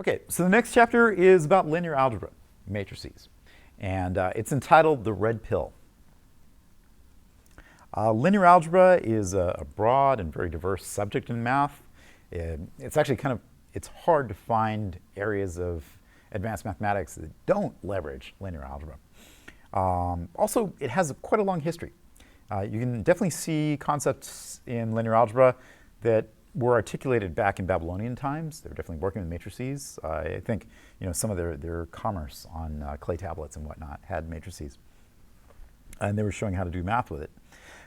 Okay, so the next chapter is about linear algebra, matrices, and it's entitled The Red Pill. Linear algebra is a broad and very diverse subject in math. It's actually it's hard to find areas of advanced mathematics that don't leverage linear algebra. Also, it has quite a long history. You can definitely see concepts in linear algebra that were articulated back in Babylonian times. They were definitely working with matrices. I think some of their commerce on clay tablets and whatnot had matrices, and they were showing how to do math with it.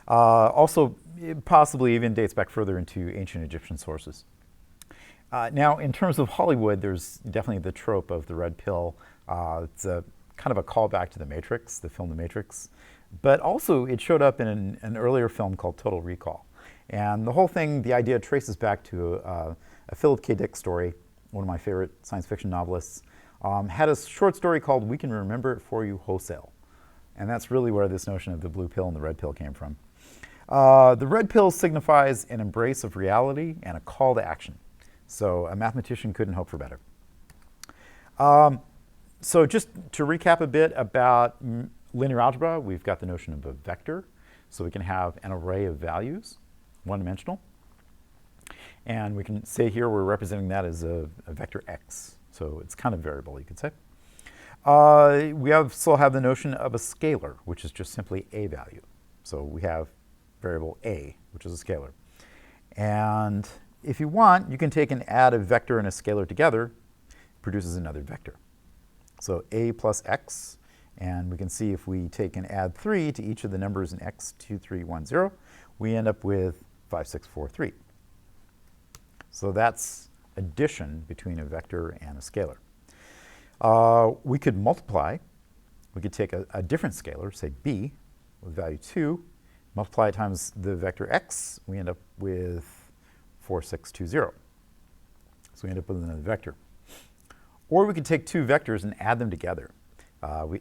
Also, it possibly even dates back further into ancient Egyptian sources. Now, in terms of Hollywood, there's definitely the trope of the red pill. It's a kind of a callback to The Matrix, the film The Matrix. But also, it showed up in an earlier film called Total Recall. And the whole thing, the idea traces back to a Philip K. Dick story, one of my favorite science fiction novelists. Had a short story called We Can Remember It For You Wholesale. And that's really where this notion of the blue pill and the red pill came from. The red pill signifies an embrace of reality and a call to action. So a mathematician couldn't hope for better. So just to recap a bit about linear algebra, we've got the notion of a vector. So we can have an array of values, one-dimensional. And we can say here we're representing that as a vector x. So it's kind of variable, you could say. We also have the notion of a scalar, which is just simply a value. So we have variable a, which is a scalar. And if you want, you can take and add a vector and a scalar together. It produces another vector. So a plus x. And we can see if we take and add 3 to each of the numbers in x, 2, 3, 1, 0, we end up with 5, 6, 4, 3. So that's addition between a vector and a scalar. We could multiply. We could take a different scalar, say b, with value 2, multiply it times the vector x. We end up with 4, 6, 2, 0. So we end up with another vector. Or we could take two vectors and add them together.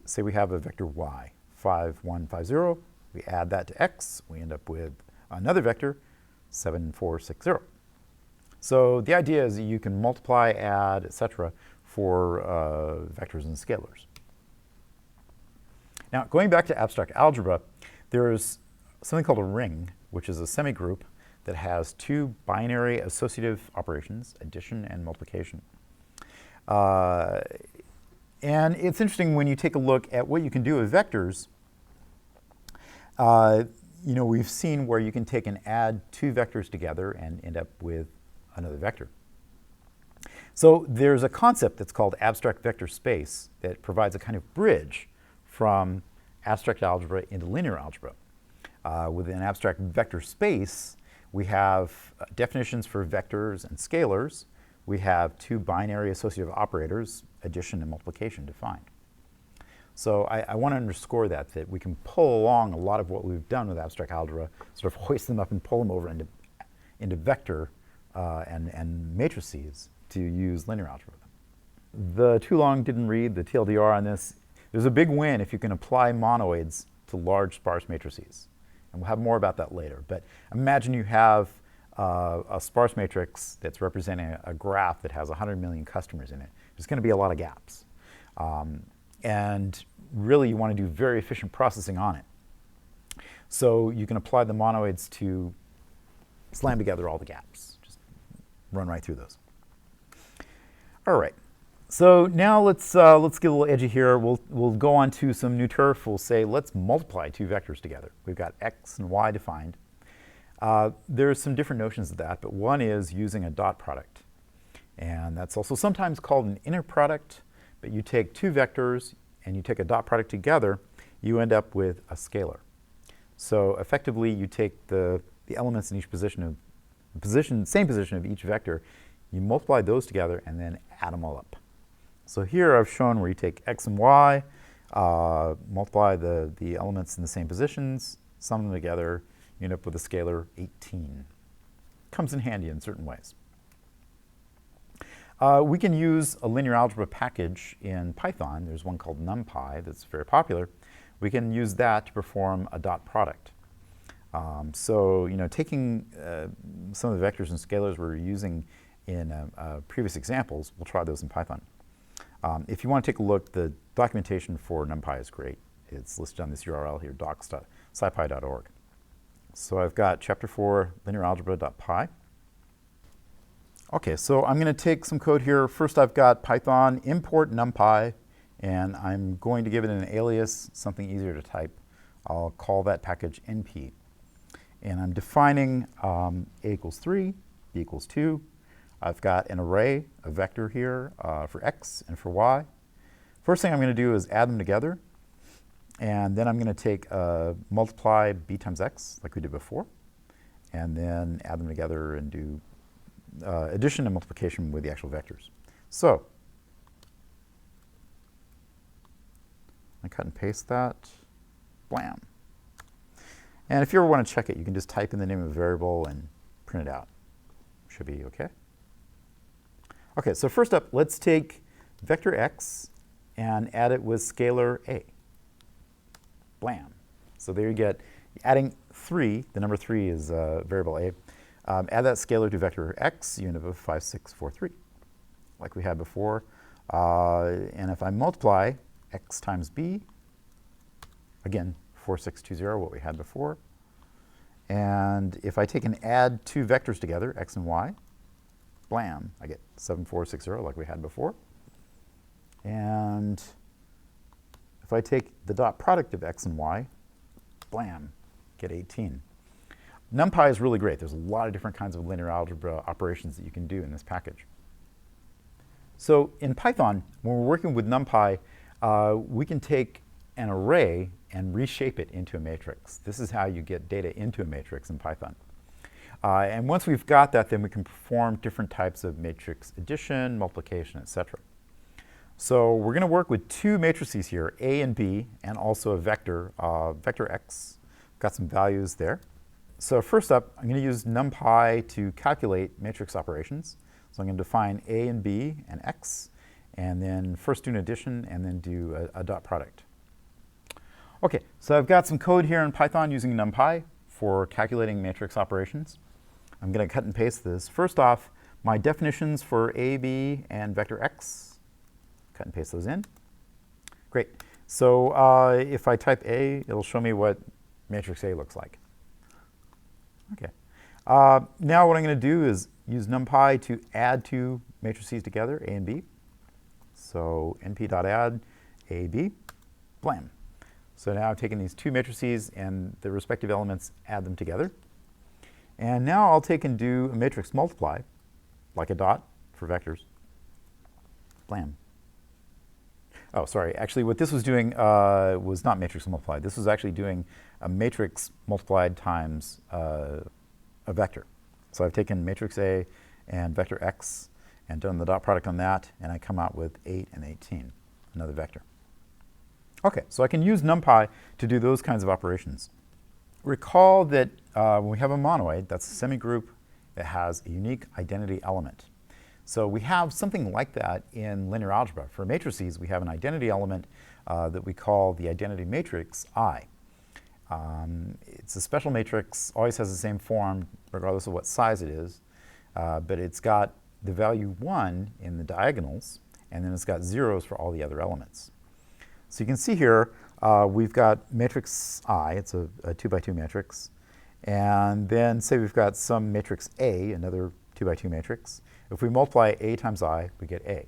Say we have a vector y, 5, 1, 5, 0. We add that to x. We end up with another vector, 7, 4, 6, 0. So the idea is that you can multiply, add, etc. for vectors and scalars. Now, going back to abstract algebra, there's something called a ring, which is a semigroup that has two binary associative operations, addition and multiplication. And it's interesting when you take a look at what you can do with vectors. We've seen where you can take and add two vectors together and end up with another vector. So there's a concept that's called abstract vector space that provides a kind of bridge from abstract algebra into linear algebra. With an abstract vector space, we have definitions for vectors and scalars. We have two binary associative operators, addition and multiplication, defined. So I want to underscore that we can pull along a lot of what we've done with abstract algebra, sort of hoist them up and pull them over into vector and matrices to use linear algebra. The too long didn't read, the TLDR on this. There's a big win if you can apply monoids to large sparse matrices. And we'll have more about that later. But imagine you have a sparse matrix that's representing a graph that has 100 million customers in it. There's going to be a lot of gaps. And really, you want to do very efficient processing on it. So you can apply the monoids to slam together all the gaps. Just run right through those. All right. So now let's get a little edgy here. We'll go on to some new turf. We'll say let's multiply two vectors together. We've got x and y defined. There's some different notions of that, but one is using a dot product. And that's also sometimes called an inner product. But you take two vectors and you take a dot product together, you end up with a scalar. So effectively, you take the elements in each position same position of each vector, you multiply those together and then add them all up. So here I've shown where you take x and y, multiply the elements in the same positions, sum them together, you end up with a scalar 18. Comes in handy in certain ways. We can use a linear algebra package in Python. There's one called NumPy that's very popular. We can use that to perform a dot product. So taking some of the vectors and scalars we're using in previous examples. We'll try those in Python. If you want to take a look, the documentation for NumPy is great. It's listed on this URL here, docs.scipy.org. So I've got chapter 4, linearalgebra.py. OK, so I'm going to take some code here. First, I've got Python import NumPy, and I'm going to give it an alias, something easier to type. I'll call that package np. And I'm defining a equals 3, b equals 2. I've got an array, a vector here for x and for y. First thing I'm going to do is add them together. And then I'm going to take multiply b times x, like we did before, and then add them together and do addition and multiplication with the actual vectors. So I cut and paste that. Blam. And if you ever want to check it, you can just type in the name of a variable and print it out. Should be OK. OK, so first up, let's take vector x and add it with scalar a. Blam. So there you get, adding 3, the number 3 is variable a. Add that scalar to vector x, you end up with 5, 6, 4, 3, like we had before. And if I multiply x times b, again, 4, 6, 2, 0, what we had before. And if I take and add two vectors together, x and y, blam, I get 7, 4, 6, 0, like we had before. And if I take the dot product of x and y, blam, get 18. NumPy is really great. There's a lot of different kinds of linear algebra operations that you can do in this package. So in Python, when we're working with NumPy, we can take an array and reshape it into a matrix. This is how you get data into a matrix in Python. And once we've got that, then we can perform different types of matrix addition, multiplication, etc. So we're going to work with two matrices here, A and B, and also a vector, vector x. Got some values there. So first up, I'm going to use NumPy to calculate matrix operations. So I'm going to define A and B and x, and then first do an addition, and then do a dot product. OK, so I've got some code here in Python using NumPy for calculating matrix operations. I'm going to cut and paste this. First off, my definitions for A, B, and vector x. Cut and paste those in. Great. So if I type A, it'll show me what matrix A looks like. OK. Now what I'm going to do is use NumPy to add two matrices together, A and B. So np.add A, B, blam. So now I've taken these two matrices and the respective elements, add them together. And now I'll take and do a matrix multiply, like a dot for vectors. Blam. Oh, sorry. Actually, what this was doing was not matrix multiply. This was actually doing a matrix multiplied times a vector. So I've taken matrix A and vector x and done the dot product on that, and I come out with 8 and 18, another vector. OK, so I can use NumPy to do those kinds of operations. Recall that when we have a monoid, that's a semigroup that has a unique identity element. So we have something like that in linear algebra. For matrices, we have an identity element that we call the identity matrix I. It's a special matrix, always has the same form, regardless of what size it is. But it's got the value 1 in the diagonals, and then it's got zeros for all the other elements. So you can see here, we've got matrix I. It's a 2 by 2 matrix. And then say we've got some matrix A, another 2 by 2 matrix. If we multiply A times I, we get A.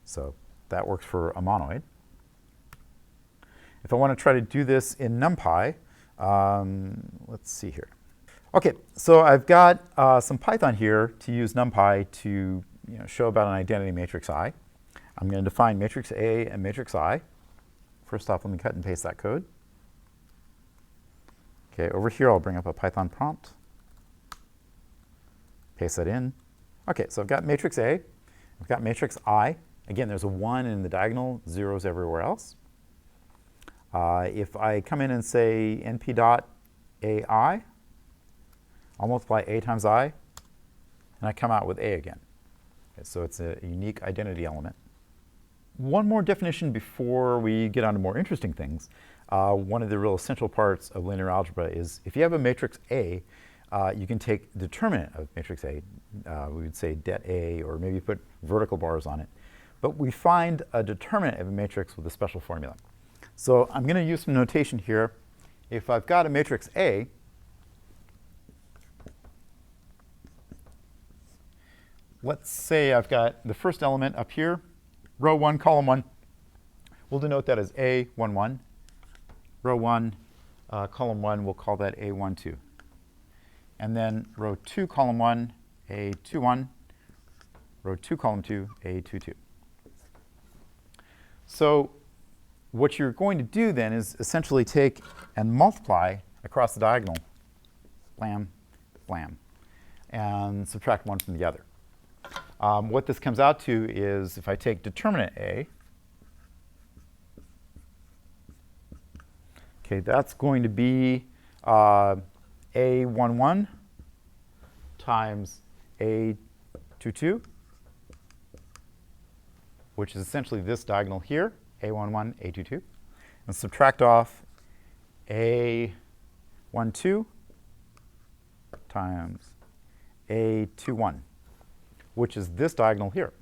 So that works for a monoid. If I want to try to do this in NumPy, let's see here. OK, so I've got some Python here to use NumPy to show about an identity matrix I. I'm going to define matrix A and matrix I. First off, let me cut and paste that code. OK, over here, I'll bring up a Python prompt. Paste that in. OK, so I've got matrix A. I've got matrix I. Again, there's a 1 in the diagonal, zeros everywhere else. If I come in and say np.ai, I'll multiply A times I, and I come out with A again. Okay, so it's a unique identity element. One more definition before we get on to more interesting things. One of the real essential parts of linear algebra is if you have a matrix A, you can take the determinant of matrix A. We would say det A, or maybe put vertical bars on it. But we find a determinant of a matrix with a special formula. So I'm going to use some notation here. If I've got a matrix A, let's say I've got the first element up here, row 1, column 1. We'll denote that as A11. Row 1, column 1, we'll call that A12. And then row 2, column 1, A21. Row 2, column 2, A22. So what you're going to do then is essentially take and multiply across the diagonal, blam, blam, and subtract one from the other. What this comes out to is if I take determinant A, okay, that's going to be A11 times A22, which is essentially this diagonal here, A11, A22, and subtract off A12 times A21, which is this diagonal here.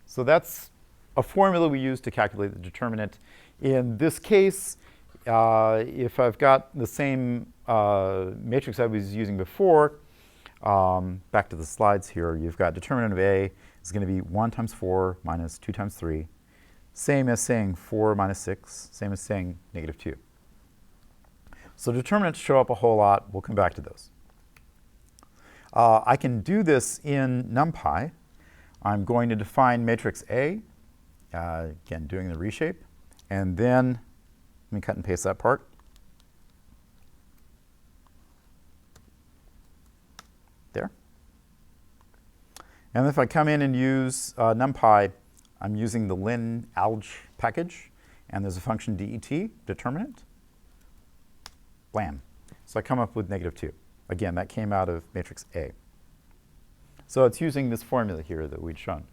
So that's a formula we use to calculate the determinant. In this case, if I've got the same matrix I was using before, back to the slides here, you've got determinant of A is going to be 1 times 4 minus 2 times 3. Same as saying 4 minus 6, same as saying negative 2. So determinants show up a whole lot. We'll come back to those. I can do this in NumPy. I'm going to define matrix A, again, doing the reshape. And then let me cut and paste that part. There. And if I come in and use NumPy, I'm using the lin-alg package. And there's a function det, determinant. Blam. So I come up with negative 2. Again, that came out of matrix A. So it's using this formula here that we'd shown.